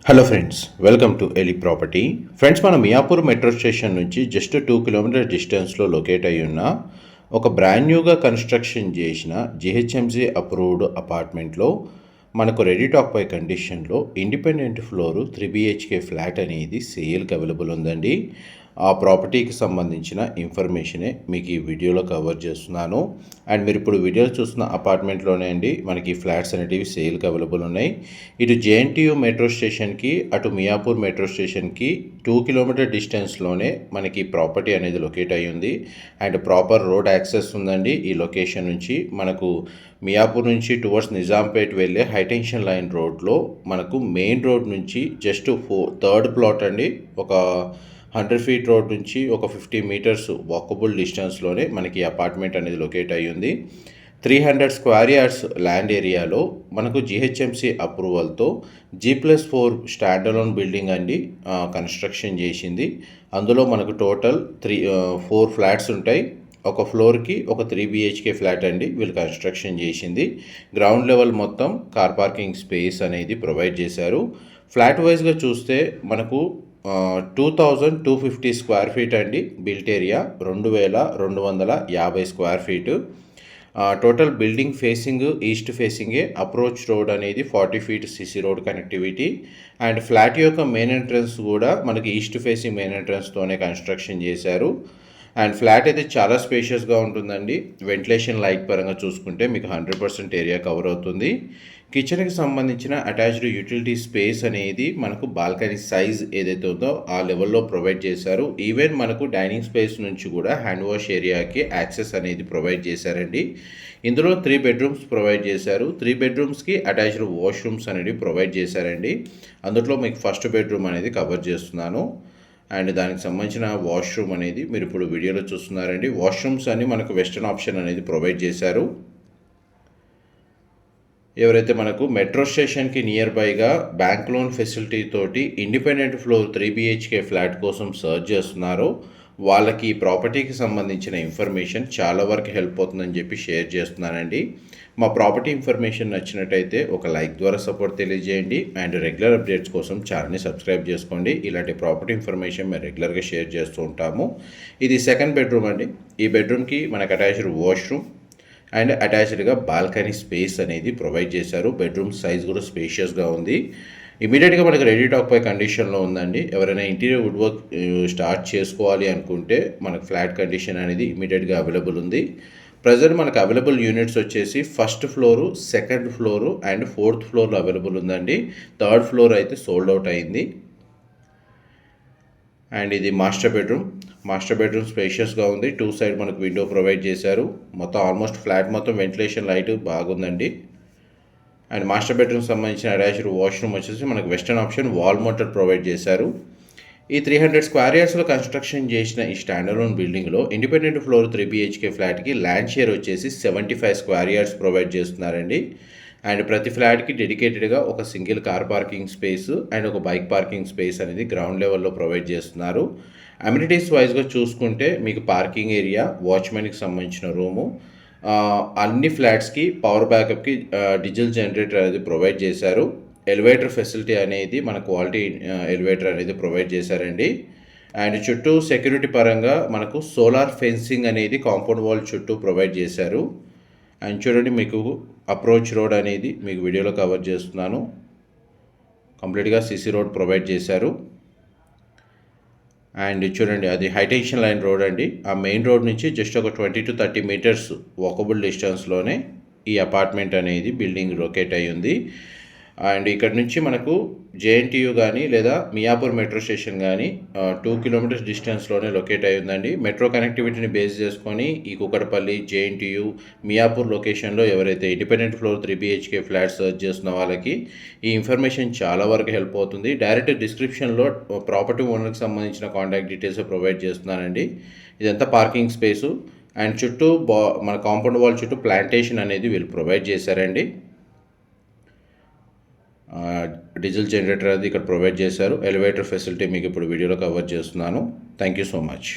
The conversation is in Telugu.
Hello friends, welcome to Eli property. Friends, మన మియాపూర్ మెట్రో స్టేషన్ నుంచి జస్ట్ 2 కిలోమీటర్ డిస్టెన్స్లో లొకేట్ అయి ఉన్న ఒక బ్రాండ్ న్యూగా కన్స్ట్రక్షన్ చేసిన జిహెచ్ఎంసీ అప్రూవ్డ్ అపార్ట్మెంట్లో మనకు రెడీ టాక్ పై కండిషన్లో ఇండిపెండెంట్ ఫ్లోరు 3 BHK ఫ్లాట్ అనేది సేల్కి అవైలబుల్ ఉందండి. ఆ ప్రాపర్టీకి సంబంధించిన ఇన్ఫర్మేషనే మీకు ఈ వీడియోలో కవర్ చేస్తున్నాను. అండ్ మీరు ఇప్పుడు వీడియోలో చూస్తున్న అపార్ట్మెంట్లోనే అండి మనకి ఫ్లాట్స్ అనేటివి సేల్కి అవైలబుల్ ఉన్నాయి. ఇటు జేఎన్టీయూ మెట్రో స్టేషన్కి, అటు మియాపూర్ మెట్రో స్టేషన్కి 2 కిలోమీటర్ డిస్టెన్స్లోనే మనకి ప్రాపర్టీ అనేది లొకేట్ అయ్యి ఉంది. అండ్ ప్రాపర్ రోడ్ యాక్సెస్ ఉందండి. ఈ లొకేషన్ నుంచి మనకు మియాపూర్ నుంచి టువర్డ్స్ నిజాంపేట్ వెళ్ళే హైటెన్షన్ లైన్ రోడ్లో మనకు మెయిన్ రోడ్ నుంచి జస్ట్ థర్డ్ ప్లాట్ అండి, ఒక 100 ఫీట్ రోడ్ నుంచి ఒక 50 మీటర్స్ వాకబుల్ డిస్టెన్స్లోనే మనకి అపార్ట్మెంట్ అనేది లొకేట్ అయ్యి ఉంది. 300 స్క్వేర్ యార్డ్స్ ల్యాండ్ ఏరియాలో మనకు జిహెచ్ఎంసీ అప్రూవల్తో G+4 స్టాండ్ అలోన్ బిల్డింగ్ అండి కన్స్ట్రక్షన్ చేసింది. అందులో మనకు టోటల్ 4 ఫ్లాట్స్ ఉంటాయి. ఒక ఫ్లోర్కి ఒక 3 BHK ఫ్లాట్ అండి వీళ్ళు కన్స్ట్రక్షన్ చేసింది. గ్రౌండ్ లెవెల్ మొత్తం కార్ పార్కింగ్ స్పేస్ అనేది ప్రొవైడ్ చేశారు. ఫ్లాట్ వైజ్గా చూస్తే మనకు 2250 స్క్వేర్ ఫీట్ అండి built area, 2250 square feet. Total building facing east ఫేసింగే. అప్రోచ్ రోడ్ అనేది 40 feet CC road connectivity. And flat యొక్క మెయిన్ ఎంట్రన్స్ కూడా మనకి ఈస్ట్ ఫేసింగ్ మెయిన్ ఎంట్రన్స్తోనే కన్స్ట్రక్షన్ చేశారు. అండ్ ఫ్లాట్ అయితే చాలా స్పేషియస్గా ఉంటుందండి. వెంటిలేషన్ లైట్ పరంగా చూసుకుంటే మీకు 100% ఏరియా కవర్ అవుతుంది. కిచెన్కి సంబంధించిన అటాచ్డ్ యూటిలిటీ స్పేస్ అనేది మనకు బాల్కనీ సైజ్ ఏదైతే ఉందో ఆ లెవెల్లో ప్రొవైడ్ చేశారు. ఈవెన్ మనకు డైనింగ్ స్పేస్ నుంచి కూడా హ్యాండ్ వాష్ ఏరియాకి యాక్సెస్ అనేది ప్రొవైడ్ చేశారండి. ఇందులో 3 బెడ్రూమ్స్ ప్రొవైడ్ చేశారు. 3 బెడ్రూమ్స్కి అటాచ్డ్ వాష్రూమ్స్ అనేది ప్రొవైడ్ చేశారండి. అందులో మీకు ఫస్ట్ బెడ్రూమ్ అనేది కవర్ చేస్తున్నాను. అండ్ దానికి సంబంధించిన వాష్రూమ్ అనేది మీరు ఇప్పుడు వీడియోలో చూస్తున్నారండి. వాష్రూమ్స్ అన్ని మనకు వెస్టర్న్ ఆప్షన్ అనేది ప్రొవైడ్ చేశారు. ఎవరైతే మనకు మెట్రో స్టేషన్కి నియర్ బైగా బ్యాంక్ లోన్ ఫెసిలిటీ తోటి ఇండిపెండెంట్ ఫ్లోర్ 3 BHK ఫ్లాట్ కోసం సర్చ్ చేస్తున్నారో వాళ్ళకి ఈ ప్రాపర్టీకి సంబంధించిన ఇన్ఫర్మేషన్ చాలా వరకు హెల్ప్ అవుతుందని చెప్పి షేర్ చేస్తున్నానండి. మా ప్రాపర్టీ ఇన్ఫర్మేషన్ నచ్చినట్టయితే ఒక లైక్ ద్వారా సపోర్ట్ తెలియజేయండి. అండ్ రెగ్యులర్ అప్డేట్స్ కోసం ఛానల్ని సబ్స్క్రైబ్ చేసుకోండి. ఇలాంటి ప్రాపర్టీ ఇన్ఫర్మేషన్ మేము రెగ్యులర్గా షేర్ చేస్తూ ఉంటాము. ఇది సెకండ్ బెడ్రూమ్ అండి. ఈ బెడ్రూమ్కి మనకు అటాచ్డ్ వాష్రూమ్ అండ్ అటాచ్డ్గా బాల్కనీ స్పేస్ అనేది ప్రొవైడ్ చేశారు. బెడ్రూమ్ సైజ్ కూడా స్పేషియస్గా ఉంది. ఇమీడియట్గా మనకు రెడీ టాక్ పై కండిషన్లో ఉందండి. ఎవరైనా ఇంటీరియర్ వుడ్ వర్క్ స్టార్ట్ చేసుకోవాలి అనుకుంటే మనకు ఫ్లాట్ కండిషన్ అనేది ఇమీడియట్గా అవైలబుల్ ఉంది. ప్రజెంట్ మనకు అవైలబుల్ యూనిట్స్ వచ్చేసి first floor, second floor and 4th ఫ్లోర్లో అవైలబుల్ ఉందండి. 3rd ఫ్లోర్ అయితే సోల్డ్ అవుట్ అయింది. అండ్ ఇది మాస్టర్ బెడ్రూమ్ స్పేషియస్గా ఉంది. 2 సైడ్ మనకు విండో ప్రొవైడ్ చేశారు. మొత్తం ఆల్మోస్ట్ ఫ్లాట్ మొత్తం వెంటిలేషన్ లైట్ బాగుందండి. అండ్ మాస్టర్ బెడ్రూమ్ సంబంధించిన అటాచ్డ్ వాష్రూమ్ వచ్చేసి మనకు western option wall mounted provide చేశారు. ఈ 300 స్క్వేర్ యార్డ్స్లో కన్స్ట్రక్షన్ చేసిన ఈ స్టాండర్లోన్ బిల్డింగ్లో ఇండిపెండెంట్ ఫ్లోర్ 3 BHK ఫ్లాట్కి ల్యాండ్ షేర్ వచ్చేసి 75 స్క్వేర్ యార్డ్స్ ప్రొవైడ్ చేస్తున్నారండి. అండ్ ప్రతి ఫ్లాట్కి డెడికేటెడ్గా ఒక single car parking space and ఒక బైక్ పార్కింగ్ స్పేస్ అనేది గ్రౌండ్ లెవెల్లో ప్రొవైడ్ చేస్తున్నారు. అమ్యూనిటీస్ వైజ్గా చూసుకుంటే మీకు పార్కింగ్ ఏరియా, వాచ్మెన్కి సంబంధించిన రూము, అన్ని ఫ్లాట్స్కి పవర్ బ్యాకప్కి డీజిల్ జనరేటర్ అనేది ప్రొవైడ్ చేశారు. ఎలివేటర్ ఫెసిలిటీ అనేది మన క్వాలిటీ ఎలివేటర్ అనేది ప్రొవైడ్ చేశారండి. అండ్ చుట్టూ సెక్యూరిటీ పరంగా మనకు సోలార్ ఫెన్సింగ్ అనేది కాంపౌండ్ వాల్ చుట్టూ ప్రొవైడ్ చేశారు. అండ్ చూడండి, మీకు అప్రోచ్ రోడ్ అనేది మీకు వీడియోలో కవర్ చేస్తున్నాను. కంప్లీట్గా సిసి రోడ్ ప్రొవైడ్ చేశారు. అండ్ చూడండి, అది హైటెన్షన్ లైన్ రోడ్ అండి. ఆ మెయిన్ రోడ్ నుంచి జస్ట్ ఒక 20 to 30 మీటర్స్ వాకబుల్ డిస్టెన్స్లోనే ఈ అపార్ట్మెంట్ అనేది బిల్డింగ్ లొకేట్ అయ్యి ఉంది. అండ్ ఇక్కడ నుంచి మనకు జేఎన్టీయూ కానీ లేదా మియాపూర్ మెట్రో స్టేషన్ కానీ 2 కిలోమీటర్స్ డిస్టెన్స్లోనే లొకేట్ అయి ఉందండి. మెట్రో కనెక్టివిటీని బేస్ చేసుకొని ఈ కుకట్పల్లి, జేఎన్టీయూ, మియాపూర్ లొకేషన్లో ఎవరైతే independent floor 3 BHK flat search చేస్తున్న వాళ్ళకి ఈ ఇన్ఫర్మేషన్ చాలా వరకు హెల్ప్ అవుతుంది. డైరెక్ట్ డిస్క్రిప్షన్లో ప్రాపర్టీ ఓనర్కి సంబంధించిన కాంటాక్ట్ డీటెయిల్స్ ప్రొవైడ్ చేస్తున్నానండి. ఇదంతా పార్కింగ్ స్పేసు. అండ్ చుట్టూ మన కాంపౌండ్ వాల్ చుట్టూ ప్లాంటేషన్ అనేది వీళ్ళు ప్రొవైడ్ చేశారండి. డీజిల్ జనరేటర్ అది ఇక్కడ ప్రొవైడ్ చేశారు. ఎలివేటర్ ఫెసిలిటీ మీకు ఇప్పుడు వీడియోలో కవర్ చేస్తున్నాను. Thank you so much.